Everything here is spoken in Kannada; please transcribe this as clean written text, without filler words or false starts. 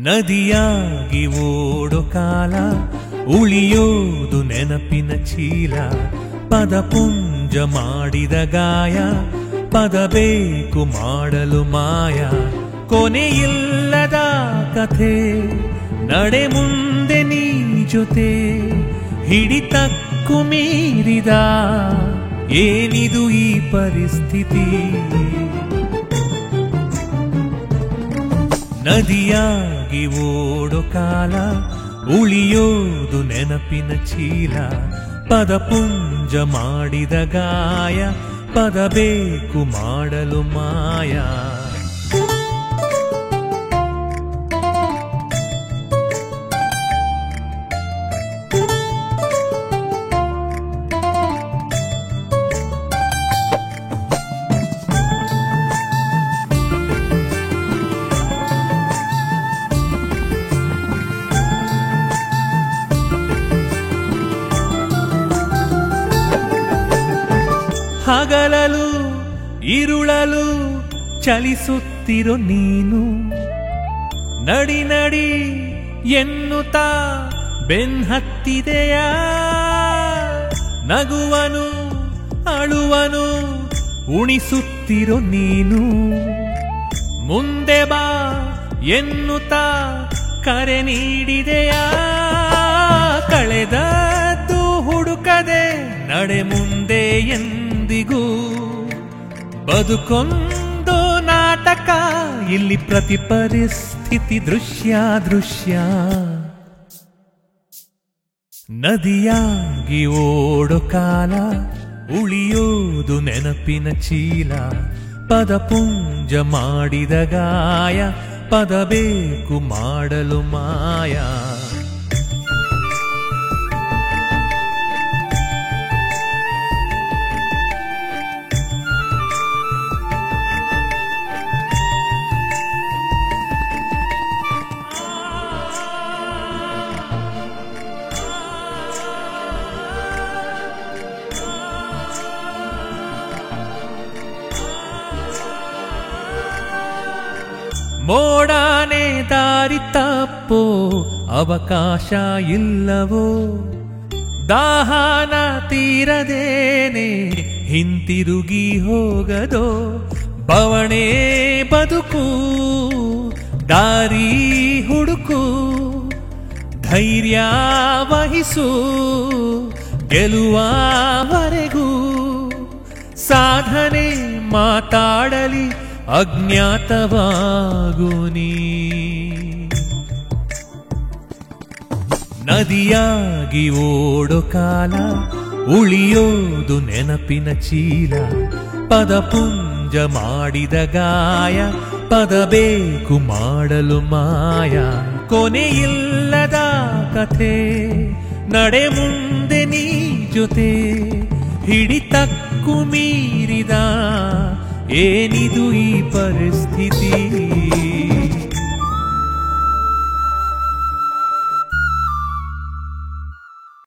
ನದಿಯಾಗಿ ಓಡೋ ಕಾಲ ಉಳಿಯೋದು ನೆನಪಿನ ಚೀಲ. ಪದಪುಂಜ ಮಾಡಿದ ಗಾಯ ಪದ ಬೇಕು ಮಾಡಲು ಮಾಯ. ಕೊನೆಯಿಲ್ಲದ ಕಥೆ ನಡೆ ಮುಂದೆ ನೀ ಜೊತೆ. ಹಿಡಿತಕ್ಕೂ ಮೀರಿದ ಏನಿದು ಈ ಪರಿಸ್ಥಿತಿ. ನದಿಯಾಗಿ ಓಡೋ ಕಾಲ ಉಳಿಯೋದು ನೆನಪಿನ ಚೀಲ. ಪದಪುಂಜ ಮಾಡಿದ ಗಾಯ ಪದ ಬೇಕು ಮಾಡಲು ಮಾಯ. ಹಗಲಲು ಇರುಳಲು ಚಲಿಸುತ್ತಿರೋ ನೀನು. ನಡಿ ನಡಿ ಎನ್ನುತ್ತಾ ಬೆನ್ಹತ್ತಿದೆಯಾ. ನಗುವನು ಅಳುವನು ಉಣಿಸುತ್ತಿರೋ ನೀನು. ಮುಂದೆ ಬಾ ಎನ್ನುತ್ತಾ ಕರೆ ನೀಡಿದೆಯಾ. ಕಳೆದದ್ದು ಹುಡುಕದೆ ನಡೆ ಮುಂದೆ ಎಂದಿಗೂ. ಬದುಕೊಂದು ನಾಟಕ ಇಲ್ಲಿ ಪ್ರತಿ ಪರಿಸ್ಥಿತಿ ದೃಶ್ಯ ದೃಶ್ಯ. ನದಿಯಾಗಿ ಓಡೋ ಕಾಲ ಉಳಿಯೋದು ನೆನಪಿನ ಚೀಲ. ಪದಪುಂಜ ಮಾಡಿದ ಗಾಯ ಪದ ಬೇಕು ಮಾಡಲು ಮಾಯ. ಮೋಡಾನೆ ದಾರಿ ತಪ್ಪೋ ಅವಕಾಶ ಇಲ್ಲವೋ. ದಾಹನ ತೀರದೇನೆ ಹಿಂತಿರುಗಿ ಹೋಗದೋ. ಬವಣೆ ಬದುಕು ದಾರಿ ಹುಡುಕು. ಧೈರ್ಯ ವಹಿಸು ಗೆಲುವವರೆಗೂ. ಸಾಧನೆ ಮಾತಾಡಲಿ ಅಜ್ಞಾತವಾಗು ನೀ. ನದಿಯಾಗಿ ಓಡೋ ಕಾಲ ಉಳಿಯೋದು ನೆನಪಿನ ಚೀಲ. ಪದಪುಂಜ ಮಾಡಿದ ಗಾಯ ಪದ ಬೇಕು ಮಾಡಲು ಮಾಯ. ಕೊನೆಯಿಲ್ಲದ ಕಥೆ ನಡೆ ಮುಂದೆ ನೀ ಜೊತೆ. ಹಿಡಿತಕ್ಕೂ ಮೀರಿದ ಏನಿದು ಈ ಪರಿಸ್ಥಿತಿ.